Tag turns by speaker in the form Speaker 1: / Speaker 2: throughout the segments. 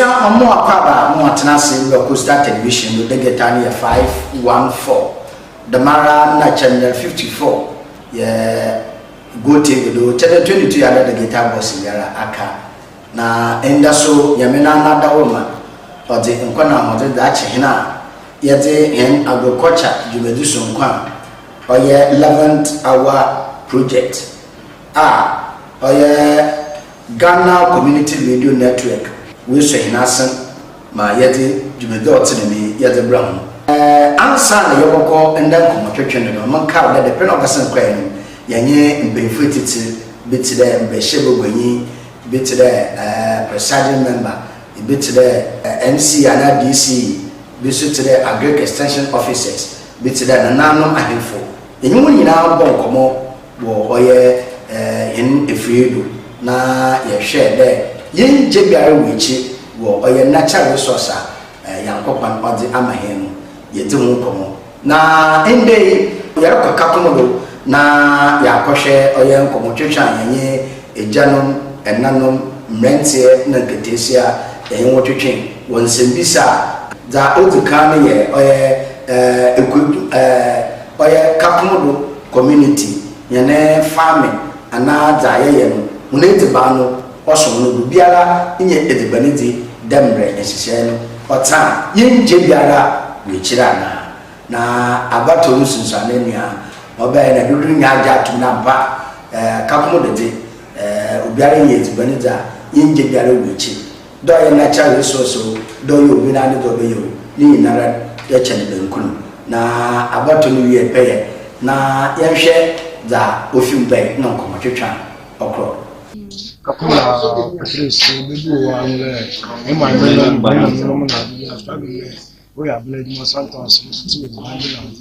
Speaker 1: Amu Akaba, Moatanasi, Costa Television, with the Getania 514. The Mara na channel 54. Yeah, go take the channel 22 the guitar boss yara aka. Na enda so yamena nada woman. But the Nkwana Mother Dutch hina. Yete hen agriculture jumedusun kwan. Oye 11th hour project. Oye Ghana Community Radio Network. We say Nasan, my yeti, Jumedo Tinemy, Yeti Brown. Answer the Yoko and then come a kitchen and a monk cow that the pen of a sun queen, Yanye and Benfitted, bit there, and Beshebo Gwenny, bit there, presiding member, bit there, MC and DC, visit there, Agric Extension Officers, bit there, and now a handful. The new now bon como, or in a free na ye share there. Yen Jebia Wichi wo oye natural resource Yankopan Odi Amahen ye do komo na ende yarako kakomodo na yakoshe oye nkomo twetwa yenye ejanom enanom mrentie na ketesia yenye wotwetwe wonsembisa za odukan ye oye kakomodo community yene farming ana za ye no munete bano osono biara nye edibanidi dembre esisiano ota yenje biara wechira na abato rusunsa nenia obaye na dudu nyaja tunamba kakomo de obiara ye edibanida yenje biara wechi do ye natural resource do yo bina ne do be yo ni nara ya chene benkunu na abato no wie peye na yenhwe da ofimbe na nkomotwetwa okro
Speaker 2: Kapula Patrice, baby, one leg. In my room, by the woman, we are blade more Santos, to the ambulance.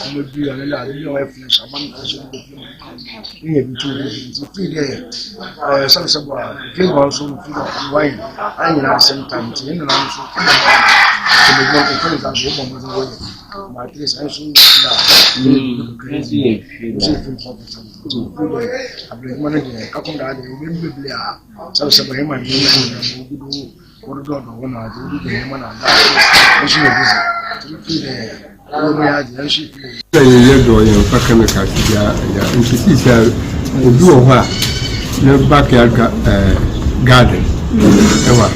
Speaker 2: I will be a little flesh among us. We have to feed there. Some feel also wine. I know sometimes in the land to the work of the woman was away. My place, I should crazy. To I believe manager, couple that they will be there. So, him and you would do one or do him and that. She will visit. We are the she.
Speaker 3: You do your chemical, and she sees her do what your backyard garden. Ever.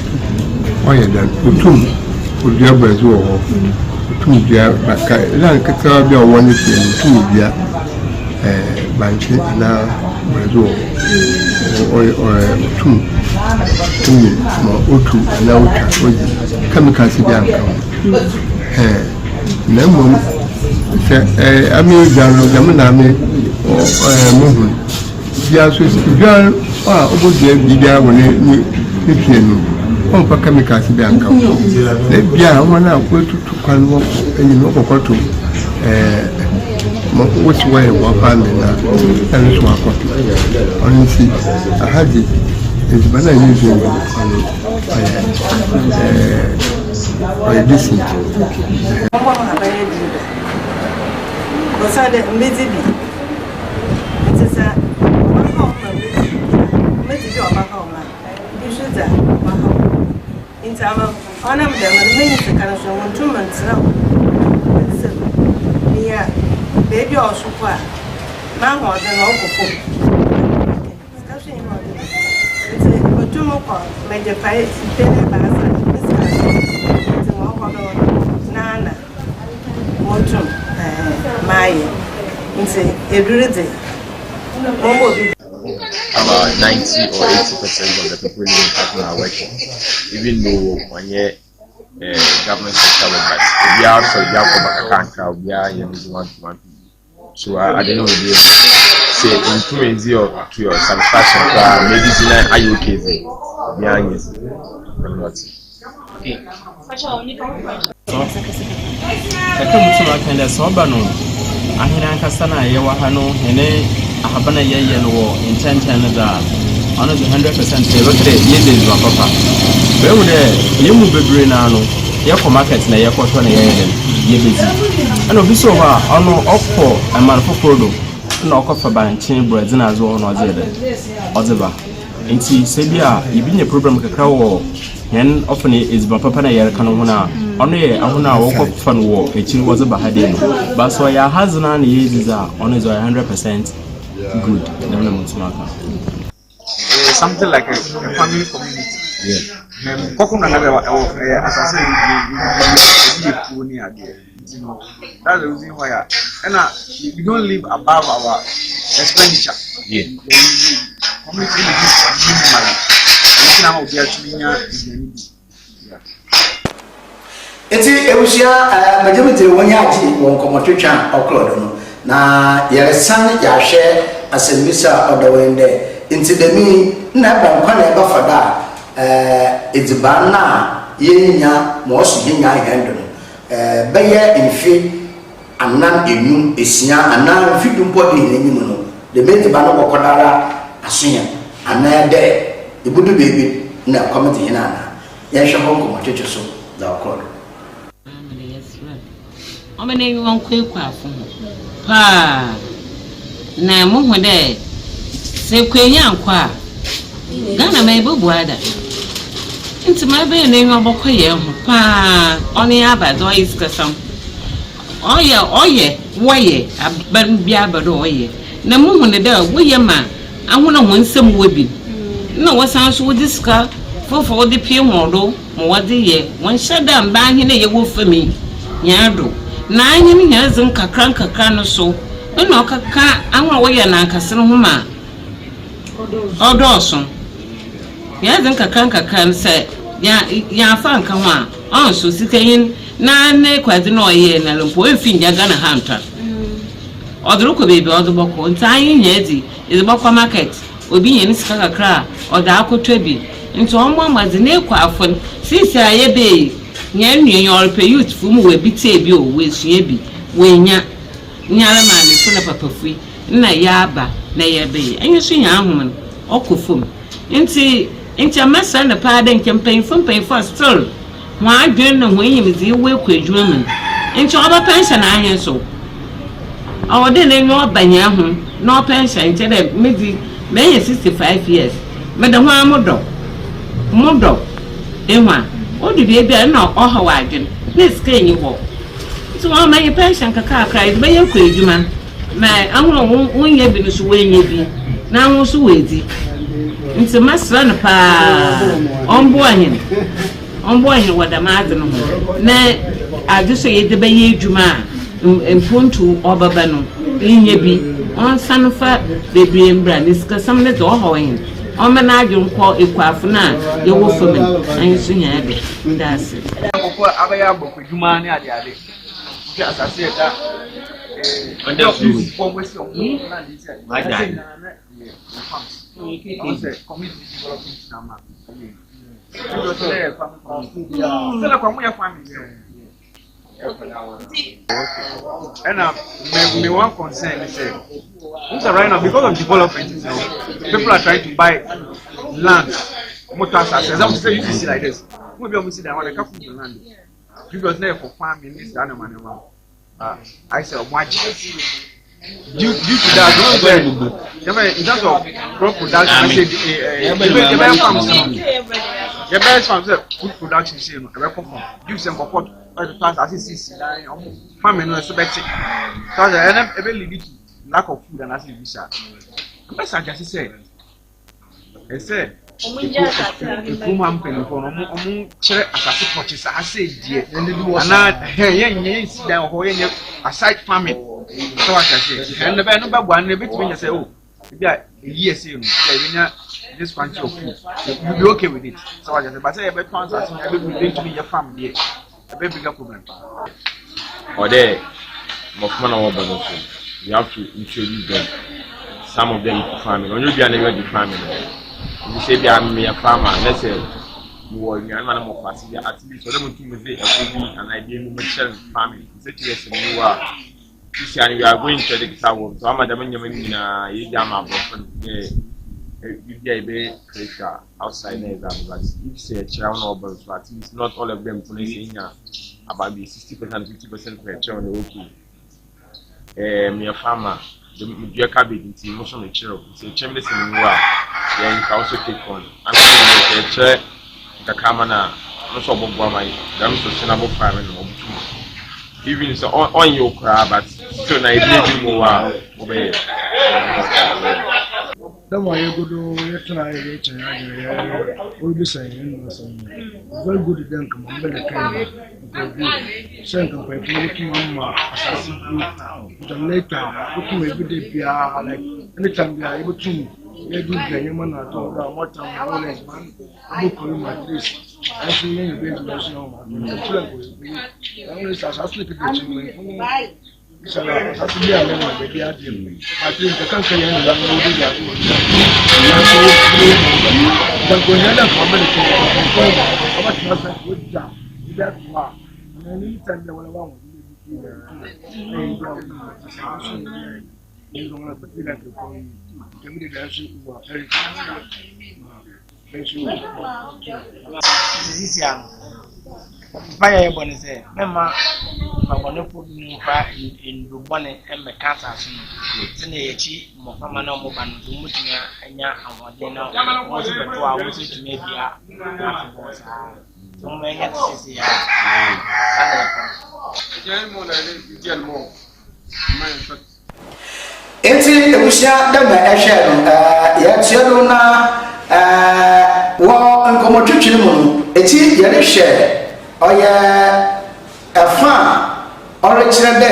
Speaker 3: Why then? Utum would your birds war. Utum, dear, but I can't be a one thing, 2 years. Banchi na Brazil or two more otu na uta chemicals bianca nemo se ami jalo jamna me muhu bia so bia obo bia woni ni pienu on pa chemicals bianca le bia won na ko tutu kwan wo enyi no kokoto which way one family and this one honestly I had it is better using this
Speaker 4: baby or super. Man was an awful fool. It's a 2 more major fight, Nana, Motum, Maya, and say,
Speaker 5: about 90 or 80% of the people in the country are working, even though 1 year. Government sector but we are so we are using 1 so I don't know say improvement to your satisfaction medicine are you okay yeah yes
Speaker 6: okay I come to my kind of sobano I hear Castana Yawahano and Ahabana Yayan war in 10 Canada. 100% say look there years papa where would you move be now ya for market na ya kwato na ya ye bezi ana obi so ha ono okko aman foforo na okko fa banchin bread na zo no zede odeba nti sɛ bi a ibi nye problem kakra wɔ hen often is ba papa na yɛreka no ho na ɔno yɛ ahona a wɔkɔ fa no wɔ ekyiri wɔdze ba ha de no ba so ya hazina na yɛ diza ɔno is 100% good na na mutuma ka
Speaker 7: something like a family community. Yeah. Kokuna na as I say, you know, that's the reason why. And we don't live above our expenditure.
Speaker 5: Yeah.
Speaker 7: Community is money. Now we are doing
Speaker 1: eti ebusia majemete wonya ati won komotwetwa oklodo no na yeresan ya hwe asembisa odawende nti demi na ba nkwa na ba fada edziban na yenya mo so henya hendo no beye nfi anan enum esia anan fi dumpo de enyim no de metiba no bokodara asonya anan de ibudu bebi na komite hina na ya hwe ho komotwetwa so da oklodo
Speaker 8: omene yi won kwekwa afo pa na mo ho de se kwenya nkwa Ghana mai bubu ada nti ma be na yi obokọ ye ho pa oni abado iska sam oye woye aban bia abado oye na mo ho ne da woye ma ahuna ho nsem wobi na wasan so diska fofo de pie hodo mo wade ye won hyada mba ahene ye wo fami nyado na anyi ni yazin kakran no so na okaka anwa wo ye na akase no homa odoso yazin kakran se ya fa nka ho a on so sikayin na ne kwade no ye na lompo efi nyaga na hanta odoro ko bebi odoboko ntanyi nyedi ezibokwa market obi yen sika kakra oda akotwa bi nto omo amazi na ekwa afon sisi aye be nyen your pe youth fu we bi te bi o we sua bi we nya nyara ma ne so na papa fu na ya aba na ya be enye so nya ahom okofom nti amasa na pa da nkempan fo still ho adwen na ho yimzi we kwadwuma man nti oba pension ahen so awode na nyo banya ho no pension nti da medi me 65 years me da ho amodo enwa odi bia na oha wadwen na skenyi ho so wa my pension kaka cry be ye kwadwuma na ahun wonye bi no so wenye bi na ahun so wedi nti masra na pa ombo ahin wada maade no na aduso ye de be ye adwuma empontu obaba no enye bi on sanfa bebre mbra ni sika samne do hoyin o me na adwun ko ekwafo na ye wo fami an so nya ebe ndase
Speaker 7: ko abaya boko dwuma ne ade ki asase da
Speaker 5: under food
Speaker 7: for wesi on na dis
Speaker 5: my dad
Speaker 7: community development nama sela kwa muya family and me one concern is right now because of development people are trying to buy land motors as I say you see like this we be almost see that one couple of land because now for farming this animal I say watch due to that in terms of crop production I say the best farms food production say no e come use some support to pass as farming no so better because e be lead to lack of food and as you say best I just say I say Kumam penifo no chere asase purchase ase die na yen si dan ho yen aside farming so what I say and be no ba no betimi nya say oh bia year say no e nya this quantity of food you be okay with it so what I say but say e be turn asase nya be going to be your farm there a be bigger problem
Speaker 5: or there mofuma na wo ba no so you have to introduce them some of them to farming on you be an area farming. You say they are a farmer, let's say, you are not more fast, at least for them to make an idea of farming. Yes, you are. You say we are going to the tower, so I'm a Yamina, Yama, you get a creature outside there, but if say a child or so at least not all of them saying about the 60%, 50% per child, okay. Me a farmer, the cabbage into motion of cherub. Say, Chamberlain in Wa, yeah, you can also take on. I'm going to say, the Kamana, also Bobama, that's sustainable farming. Even so, on your crab, but still, I didn't more obey.
Speaker 2: The more you go to your try, will be saying, very good at them. Come on, very kind. Send them by looking on the later, looking every day, like anytime they are able to. They do the human at all. What time I always man, I book on my list. I see you in the business. I always sleep at the chimney. So that's the year when I be at him. I think the country and the movie are good. The Gonzalo family, how much was that good job? That's why. And anytime they were around, you don't have to feel like you're going. The dancing was very this young. Fire bonnet say, Mamma, I want to put me in the bonnet and my cat as soon as cheap, Mohammed Moban, Mutina, and Yan, and what they know, was about 2 hours to maybe so many to see.
Speaker 1: Enti ebusia da ma ehwe no ya tielo na wo nkomotwetwe mu no eti ye re hwe oye afa orechire de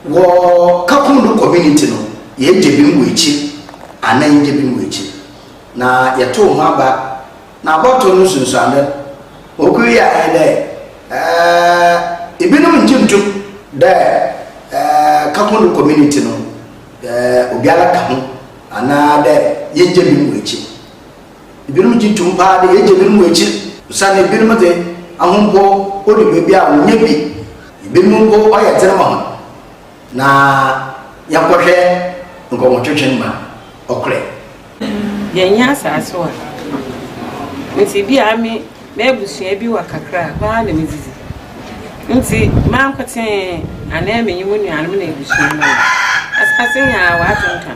Speaker 1: wo kapundu community no ye debi ngwechi anan debi ngwechi na ye to ma ba na boto no sunsuande okuyi ya de ibinum njimtu de kapundu community no obiara ka ho ana de yeje bi mu echi ibinum jintum pa de yeje bi mu echi usane ibinum de ahombo odi bebi a onye bi ibinum go oya tere ma ho na yakohwe nkomo twetwen ma okre
Speaker 4: yenya asaso a nti bi ami mebusua bi wa kakra ba na mezizi nti mankote ana menyimu nuanum na ebusua ma asasinya wa atonta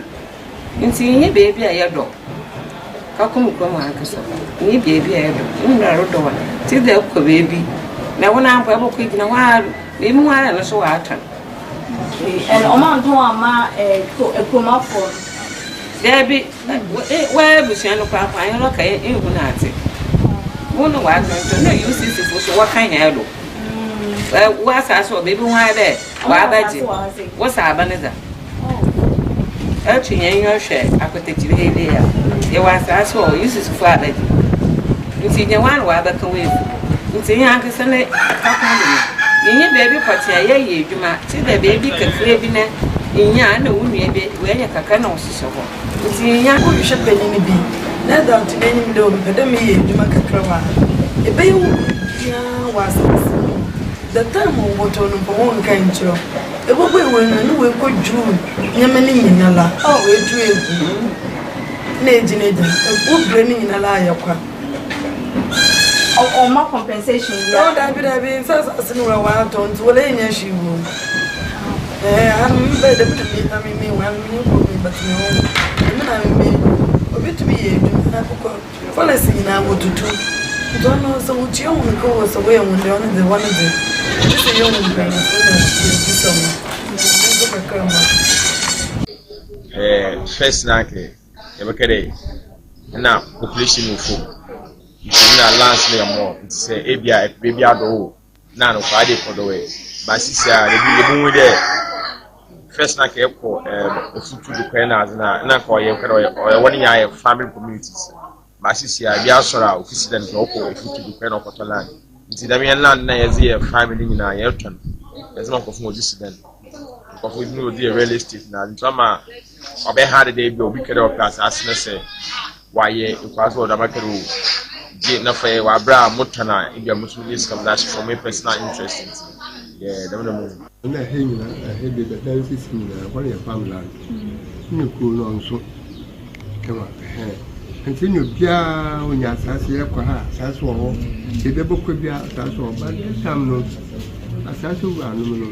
Speaker 4: nti nye beebi a yedo kakum krom ankasa nye beebi a yedo nra rodo wa ti de ko beebi na wona ampa ebo ko gina wa emu wa na so wa atan
Speaker 9: and oma ndo ama ekoma for
Speaker 4: debi wa busia no kwa kwa yin roka ehu na ate wono wa atonta no UCC fo so wa kan ya do wa saso beebi wa de wa baji wo sa abaneza Elchin Yoshe, Akotechile Helea. There was also uses for that. You see, the one while back away. You see, Uncle Sunday, in your baby party, you might see the baby can crave in it. In Yan, maybe where you can also so. You see, Yan, you should be any bee. Not down to any door, but then me, you make a crava. A baby was the time of what on one kind job. E bo we no we ko ju nyama ni nyinala o we ju egu na ejineja o bre ni nyinala ayakwa
Speaker 9: o ma compensation ya
Speaker 4: o da bi sasa sinu wa ton to le nya shiwo am be de bi na mi wa mi ko mi but no na mi obi to bi ye ju na ko policy na wo tutu don't know so what you want to go so we on the one of the this is young man
Speaker 5: first nake ebekere na population of na lands na more say ebia baby ado na no kwa dey for the way but sisia dey be there first nake ekọ ofutu de kwa na kwa ye kwa woni ya family communities but sisia bia sora office den ko ofutu de kwa na kwa land nti da me land na ye ze family nyina ye ton as no kofu dissident kofu no dey real estate na ntama obe hard dey be obi kere class as na say why ikwaso da makero je na fa wa bra mutana ibia musulis kam dash for me personal interest yeah dem no
Speaker 3: na hemi na hebe da dan sisi na kwa ya family ni ko no nso kama continue bia onya asase e kwa ha asase wo ebe bokwa bia asase wo ba tam no asase wo anu no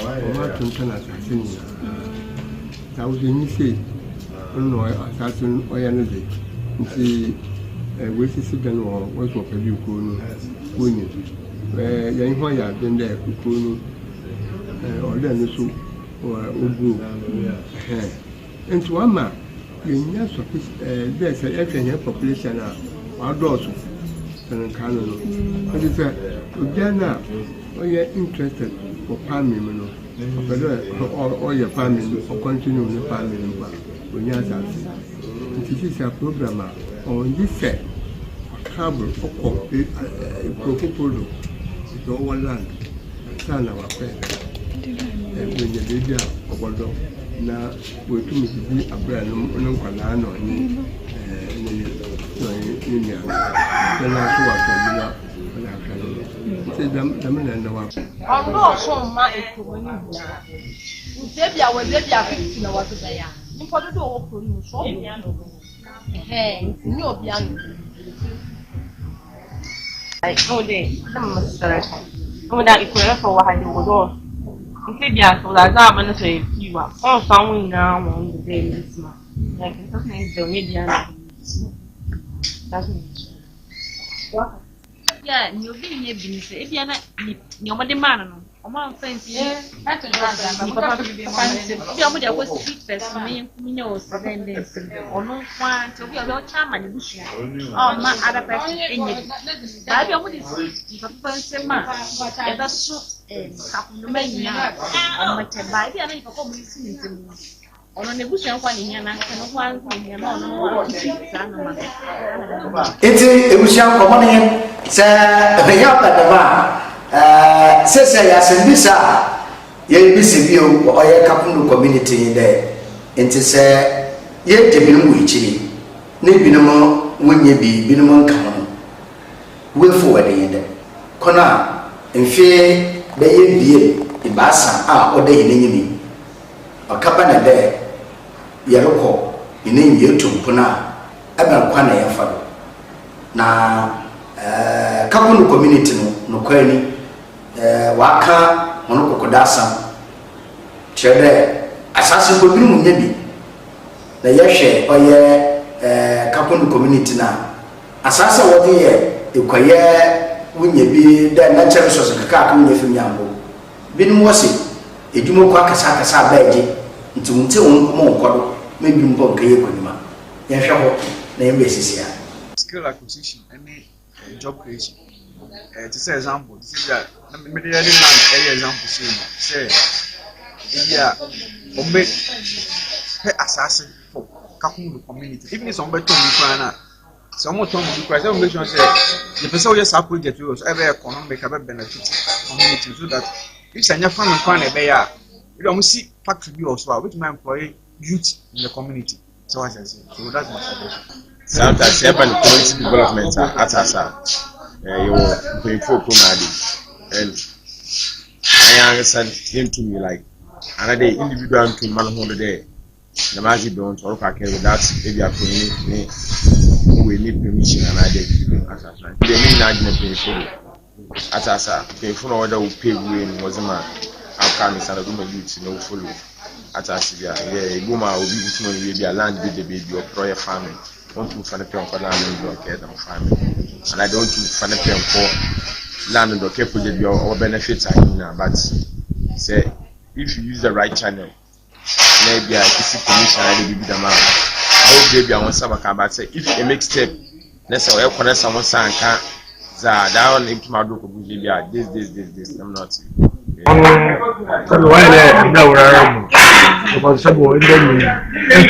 Speaker 3: o ma tunta na asase ni na wo de ni se no asase oya no de nti we sisi dan wo so pa bi ko no woni yan ho ya den de ko no order no so ogu nti wa ma yenya so there say every population a adults and kan no it is ojana oya interested for farming no or your family or continue the family when you are this is a program on this set cable or propolo to our land sana wa pesa when you did ya obodo na we to me bi abra no kwala no ni ni ya na so wa to
Speaker 10: ọ̀rọ̀ ọ̀sán ma èkó ní ìgbà ǹtẹ́bí àwọn ẹ̀bí àfẹ́sì náà wà tó bẹ̀yà nípa dúdú owó kò ní oṣù ọ̀bùn ǹtí ní òbí àná. ọ̀dẹ̀ ọ̀dẹ̀ mọ̀ sọ̀rọ̀ kan ọ̀dà ìkọ̀rẹ́ fọ̀ wà hàn ìwòdò ǹtẹ́bí àtọ̀dà àgbà àmọ́ náà sọ̀rọ̀ èkì wà ọ̀sán àwọn ìnà àwọn ọ̀dẹ̀ ẹ̀mí sí ma ẹ̀kí tó kàn ń jẹ́ òní
Speaker 11: yeah, you be in a business. If you're not, you're not the man. I'm not fancy. That's a drug. You're going to speak first. Me know, 7 days. Or no one to be a little charm and bush. Oh, my other person in it. I don't want to see the person. That's so. The main now. I'm not a baby. I don't come listening to me. Ono nebushya kwa nyana kana kwa nyana ono sana
Speaker 1: eti ebushya kwa mane se ya badama sese ya sembisa ye bisi bio oye kapunu community de enti se ye tebinu wichiri ne binumo wonye bi binumo nkano we forward yende kona mfie be ye bie ibasa a ode yinyimi akaba na de yeroko ine yetumpuna aba kwana yafa na kapunu community no kwani waka hono kokodasa chede asase bobinu munyabi na yehwe oye kapunu community na asase wodi ye ekwaye wunyabi da natural resource kaka ka wunyafi nyambo binu wose edumo kwa kasa baje nti mo nkodo maybe mbo nkaye kwanima yehwe ho na yembesisia
Speaker 7: skill acquisition any job creation to say example this is that me dey land example say yeah ombe pe assassin for kakunu community even if ombe to me kwana some to me kwana say ombe say the person who say project we so every economic benefit community so that if sanya farm kwana be ya we don't see factory be also which my employ youth in the community so what I say so that's my suggestion.
Speaker 5: Sometimes happen community development at Asa. You pay for Kumadi. And I understand came to me like another individual to man holiday. The magic don't work with that maybe a community we need permission and I did at Asa. They need not pay for at Asa. Pay for order who pay when was a man. How come it's a woman youth no follow at Asa? Yeah, woman will be with money, maybe a land with the baby or prior family. Want to find a pen for land and care them family, and I don't want to find a pen for land and care for your benefits. I mean, but say if you use the right channel, maybe I can see commission. I will be the man. I hope maybe I want some come back. Say if a mixtape, let's say I connect someone saying can that one into my book maybe this. I'm not.
Speaker 2: So why they now around? Because some of them maybe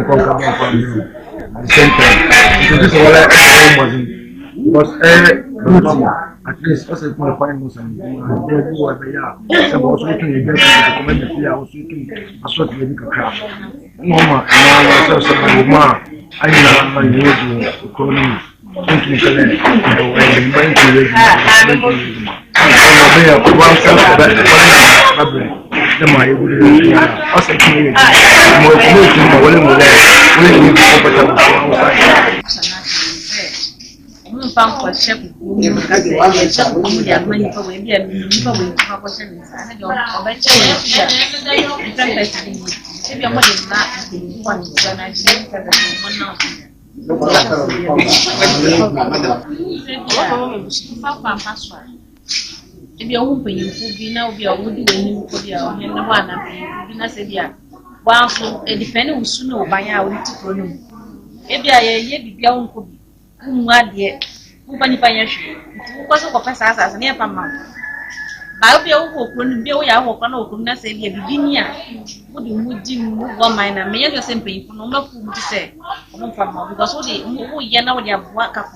Speaker 2: come from at the same time. So this is what I was at least also my point was and they do what they are. Some also looking against the community also looking a sort of medical craft. Mama, no, so I know my new economy. Technically, and going to
Speaker 11: Maybe I'm not one when I think that if you're hoping you could be now, be a woody when you could be a one and I said, yeah, while so a defendant will soon know by our little pronoun. If I yet be young could be, whom what yet, who bunny by your shoe, who was a professor as near Pamma. I'll be a woman, be away, I hope I know, couldn't say, be a beginner. Would you move one mine and make the same pain for no more to say, because what they know they have work up.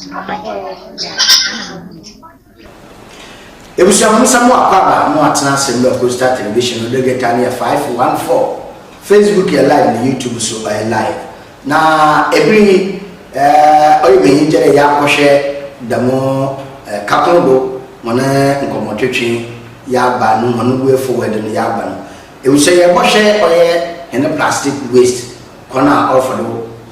Speaker 1: It was some more papa, no attention, no Costa television, no get any 514. Facebook, you're live, and YouTube, so I live. Now, every injury, Yakoshe, the more Kakondo, Mona, Comotuchin, Yaban, Monu, forward in the Yaban. It will say a washer and a plastic waste, corner offer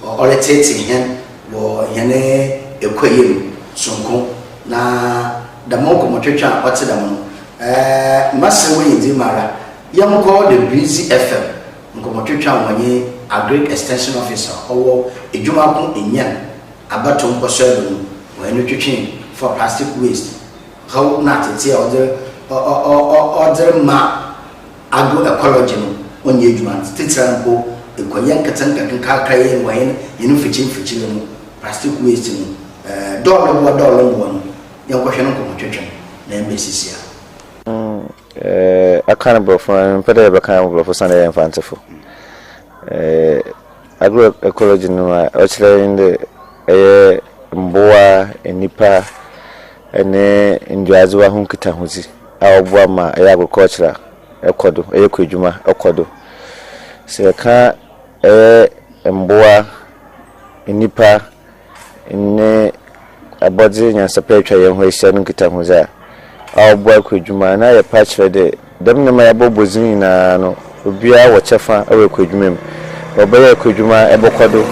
Speaker 1: or a tating hen or Yane, a quail, Sonko. Now, the more commotion, what's the moon? Massaway in Zimara, young called the Breezy FM, Commotion when ye a great extension officer or a Jumapun in Yan, a baton for serving when you change for plastic waste. How not to say other map agroecology on your Juman, Stitsampo, the Koyan Katanka can car crying wine, you know, fitching plastic waste, dollar one. Young question on church, name basis
Speaker 12: here. A cannibal for a cannibal for Sunday and fanciful. Agroecology, no, actually in the Mboa, and Nipa, and in Jazua Hunkitahuzi, our Wama, agriculture, Ecuador, Equijuma, Ecuador. Say a car, Mboa, in Nipa, in a body and separate young way, selling Kitamuza. Our boy could you man, I patch for the Demna Bobozina, no, Ubia, whatever, or could you or better could you ma Ebocado,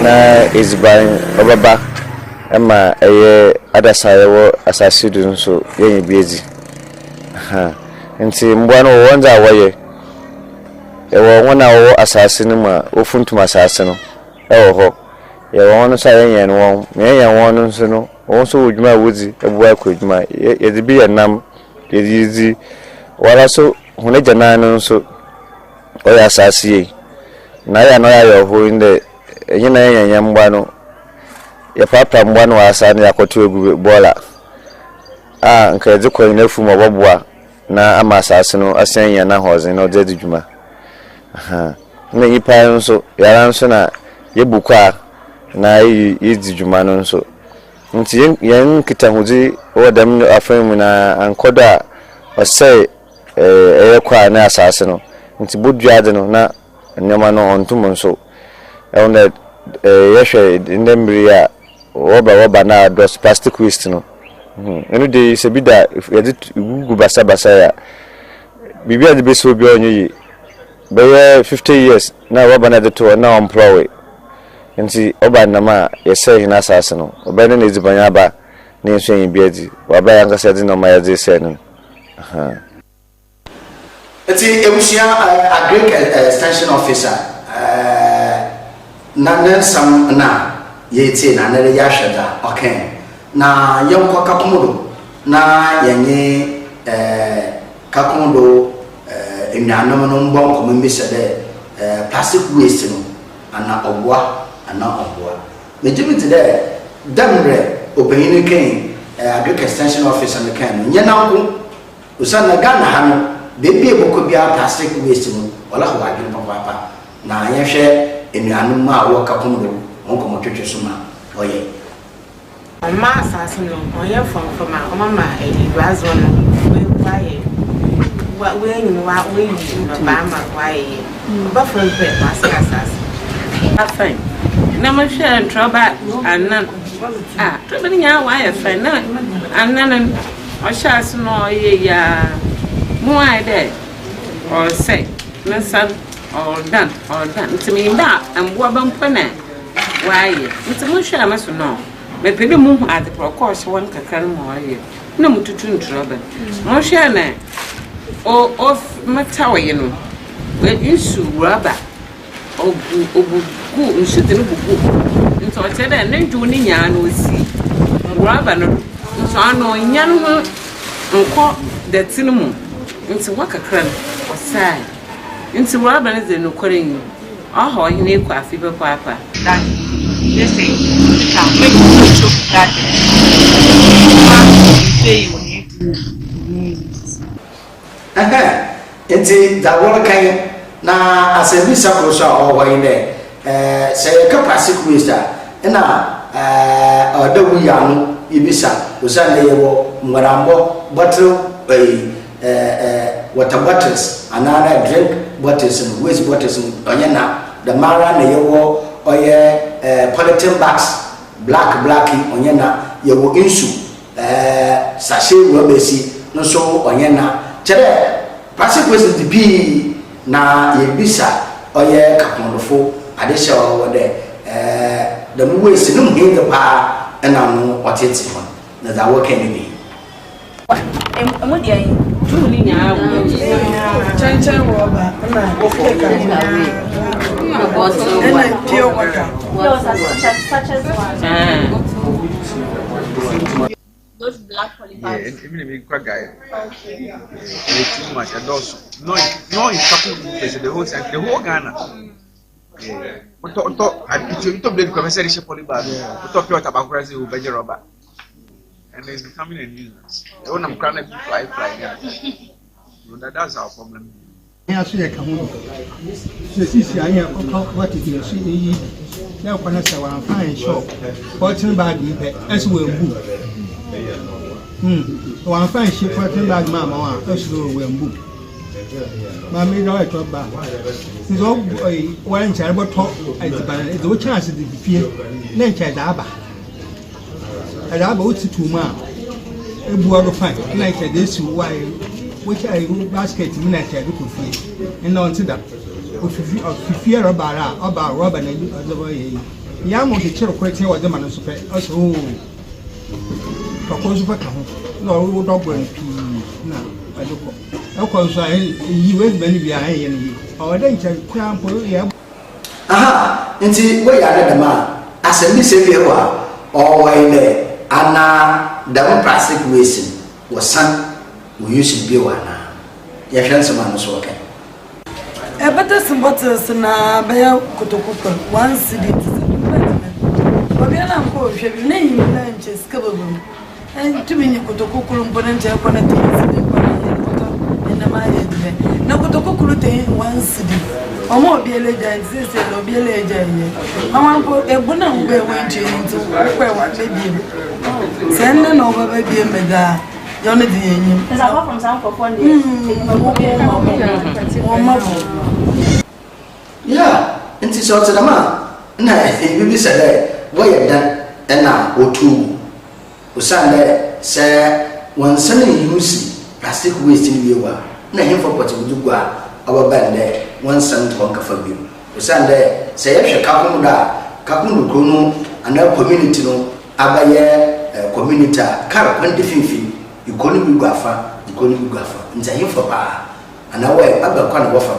Speaker 12: na is buying Obaba, Emma, a other side as I student, so you're busy. And see, one wonder away. There were 1 hour assassin, often to my assassin. Oh, you want to say, and one, may I want to know. Also, with my woodsy, a work with my it be a num, it easy. While I saw when I can so, or assassin. Now I know you're who in the young one. Your papa one was a to bola. Ah, and Kazuko in the form of Bobwa. Now I'm assassin, a saying, and I was in no dead juma. Aha, nay, parents, so your answer, your bookwa. Na is Jumanon so. Nti yen kitahuzi o dem afem na ankoda o say kwa na asase no. Nti bodua no na nyama no ontum so. E on the yehwe ndembiri a woba na dos plastic waste no. Enu de se bida yedi gugu basa ya. Bibia de beso bi onyi be 50 years na woba na de to na employ. Nti oba nama yese hina asase no obene na ezibanya ba na enso yin biadi waba yanka sedi no ma yede se no
Speaker 1: Eti ebusia agric extension officer na sam na yeti na na ya hweda okay na yonko kakomodo na yenye kakomodo enyanom no mbon komembese de plastic waste no ana obwa ana obwa mejimiti de damre obeyini ken agric extension officer me kan nyana ko usana Ghana ha no bebe boko bia plastic waste no wala ho adwene papa na yehwe enuanu ma wo kakomo wonko motwetwe so ma oye
Speaker 4: Oma asase no oye from mama eduazo no we kwaye we nyinwa we yi no ba ma kwaye ba from pe asase afan na mo hwe ntroba anan troba ni nya wa ye fan na anan o shas no ye ya mo ai de or say na san or done it mean that and what ban pana why it mo hwe amaso no me pede mu at the course one kakran mo ye na mututu ntroba mo hwe na o of matawe no we issue rubber obugu nsuti no bugu nti o chede ne ndwo ni nya na osi raba no nso ano nya no ho nko de tinmu nti wakakra no osai nti raba ne ze no korenyi oh hine kwa afi be papa
Speaker 10: that they say make you choke that say you need
Speaker 1: nti da wala kan na asebisa ko so o hine say capacity waste na odawu ya no ibisa osane yewo ngarambo bottle water bottles another drink bottles and waste bottles onyana the mara na yewo oye polythene bags black onyana yewo insu sachet wo besi no so onyana chere plastic waste bi na yebisa oye kapondofo adesha wo de the waste no hin the pa na no otete ho na da wo kan ni
Speaker 9: emu dia yin
Speaker 4: tu ni nya
Speaker 13: chanchan roba na okeka ni na pure water
Speaker 9: such as those black polypants.
Speaker 7: Yeah, even if you guy, it's too much. And also, no, it's talking the whole the whole Ghana. Yeah, but you talk the commercial polybag. You talk about tobacco, you veg rubber, and it's becoming a nuisance. The one I'm trying to fly. That's our problem.
Speaker 2: Yeah, so you come on. So I have what it is. Now, when I say I'm fine, sure. Fortune bag, as well. One fine ship fortune bag, mamma, as well. Mammy, right up back. It's all one child, but talk at the banner. It's no chance to defeat nature. Abba. And I bought it to ma. A board of fine, like this, why. Which I basket in that I look for, and on to that. If fear about Robin and the way, Yam was a chill question what the man is us. Oh, propose for come. No, dog and pea. No, I don't. Of course, you will be behind you. Or then cramp.
Speaker 1: Aha, into where I the man as a miss or way there, and now double plastic wasting was son. We use be one. Your chance of man is okay.
Speaker 13: A better some bottles na bear cotococo, one city. But we are not sure your name is Cababoo. And too many cotococo component upon a in the mind. No cotococo one city. Or more be a legend, sister, or be a legend. I want a bonum bear went into where what may be. Send an over baby and mega.
Speaker 9: Because I come from South for 1 day.
Speaker 1: Yeah, and it's also the man. Nay, we said, why you done and now or two. Sunday, sir, one Sunday use plastic waste in the war. Nay, for what you do, our band there, one son to walk for you. Sunday, say, if you come that, Kapunu Kuno, and our community no, Abaye community, car 2050. You couldn't be gaffer, and say him for power. And away, other kind of offer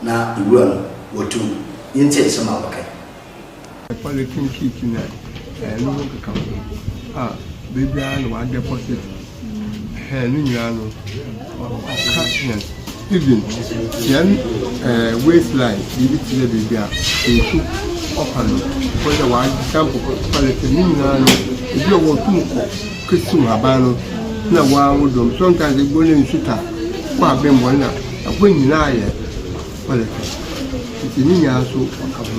Speaker 1: now you run or two. You take some of okay.
Speaker 3: Polythene kitchen and look at company. Baby, I know one deposit. Henry, catchment. Even then, waistline, leave it to the baby. They took up and for the one sample polythene. If you want to Christian Habano. Na wa wodom sometimes they go in suta kwa bem wona akwenyi na aye wala ti ni nya so akabu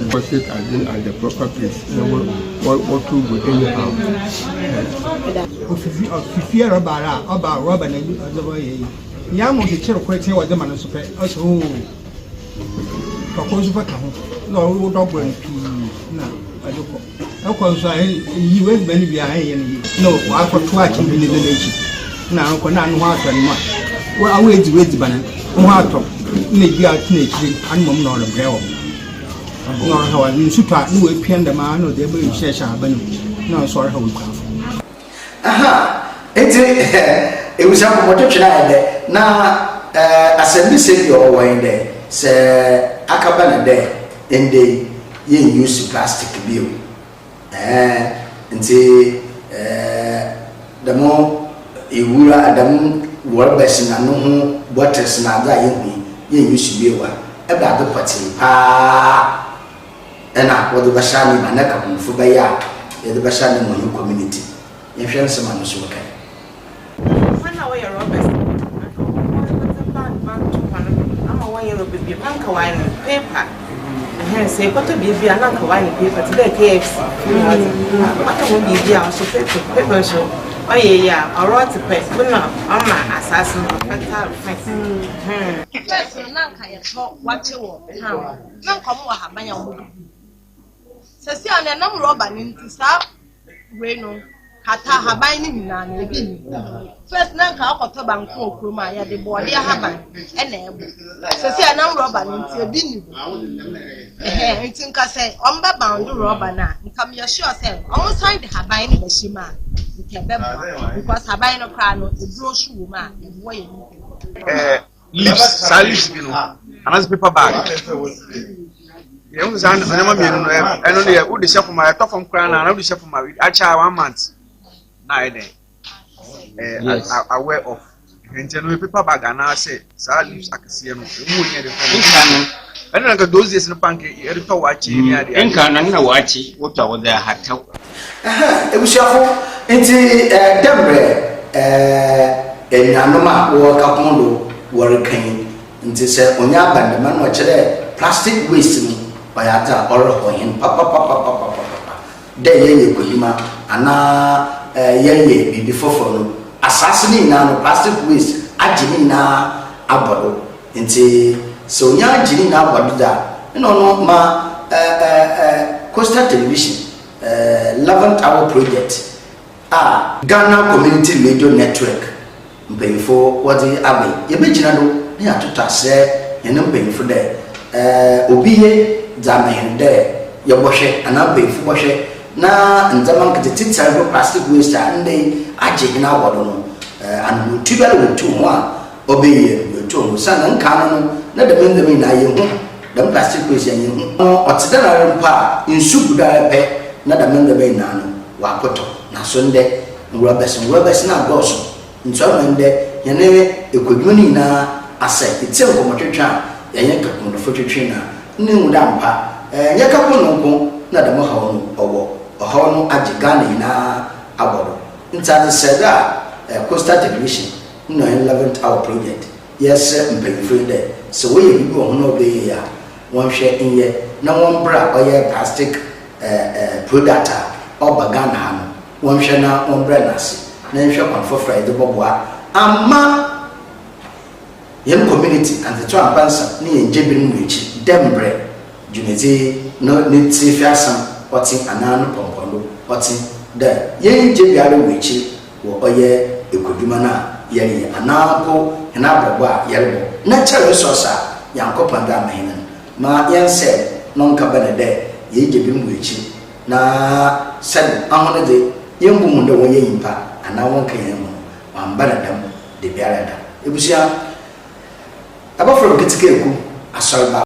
Speaker 3: but it at the proper place na what to go anyhow of fear about Robin and the way Yam was a chill question what the man so also propose for come no dog and pea na I don't. Of course, you will be behind. No, I for twice in the village. Now, when I'm watching much. Well, I wait the banner. What of maybe I teenage and mom nor a girl. Nor how I mean, super, no, a pian the man or the way says I no, sorry, how we come.
Speaker 1: Aha, it was a protection now. As a message or way there, say Akabana there. ende yen use plastic bio nti demo ewura adam warbes na no ho bottles na da yen use bio wa e ba do pati pa ena wodo ba shani ma na ka mfu ba ya e do ba shani mo yin community yen hwe nsema no so kai
Speaker 4: na we Robert ama wanye no bibi panka wine paper say ko to bibi ananka wine paper today KFC aka mo bibi a so paper so oye ya orot pet kuna ama assassin fatal fence
Speaker 10: nanka ye to wache wo ha nanka mo haban ya mo sesi ana nam rubber ni ntisa we no kata haban ni nyina na ebi first nanka akoto banko okroma ya de board ya haban na ebo sesi ana nam rubber ni nti ebi ni nti nka say omba bound rubber na nka me sure say on sign the haban ni bashima nke beba because haban no kra no eduro shu ma ebo ye ni
Speaker 7: leaves salaries bi no anas paper bag you san na ma mienu no eno ne wo de chef ma to from kra na wo de chef ma acha 1 month na ide aware of nje no paper bag na say salaries akese no mu nye de from eno na those days no panke e to wachi ni ade
Speaker 8: enka na wachi wo to wo da hataw
Speaker 1: ebusiafo nti dembre enyanoma wo kapondo workan nti se onya bandema no kire plastic waste ni bayata oro hoyin papa de ye kohima ana ye bibi foforo no asasini na no plastic waste agini na abodo nti so onya agini na abodo da no ma Coastal Television 11th hour project Ghana Community Radio Network mpayifo wadi abe yebegina do ne atota se yene mpayifo de obiye zamehende yebohwe anampayifo bohwe na nzama nketitsa plastic waste ande aje na wodo no anu tibale wetu ho a obeye wetu ho sana nka no na de mendemi na ye ho de plastic waste ye ho otidara mpa insupu da pe na de mendemi na no wakoto na so nde rubber na goso ntwamende yene ekodwoni na ase etie nkomotwetwa yanye kakondo fotwetwe na ne muda mpa yakakono nko na de mohawo no owo ohawo no agigana ina abodo ntade seda Coastal Television no 11th hour project yes mpefrede so we yi bi ono be ya won hwe inye na won bra oye plastic product obagana ha no won hwe na won bra nase na hwe kon for Friday boboa amma yem community and the two bansa ni enjebi no echi dembre jumezi no ni tifiasam oti ananu pompondo oti de yen jebi aro wechi wo oye ekoduma na yeri anapo na abogwa yerbo natural resource yankopa da mahina ma yense non ka benede ye jebi mu echi na said ahone de yembu mu de wo yimpa ana won kan yemu wambara dam de biara da ebusia abafro kitike ku asolba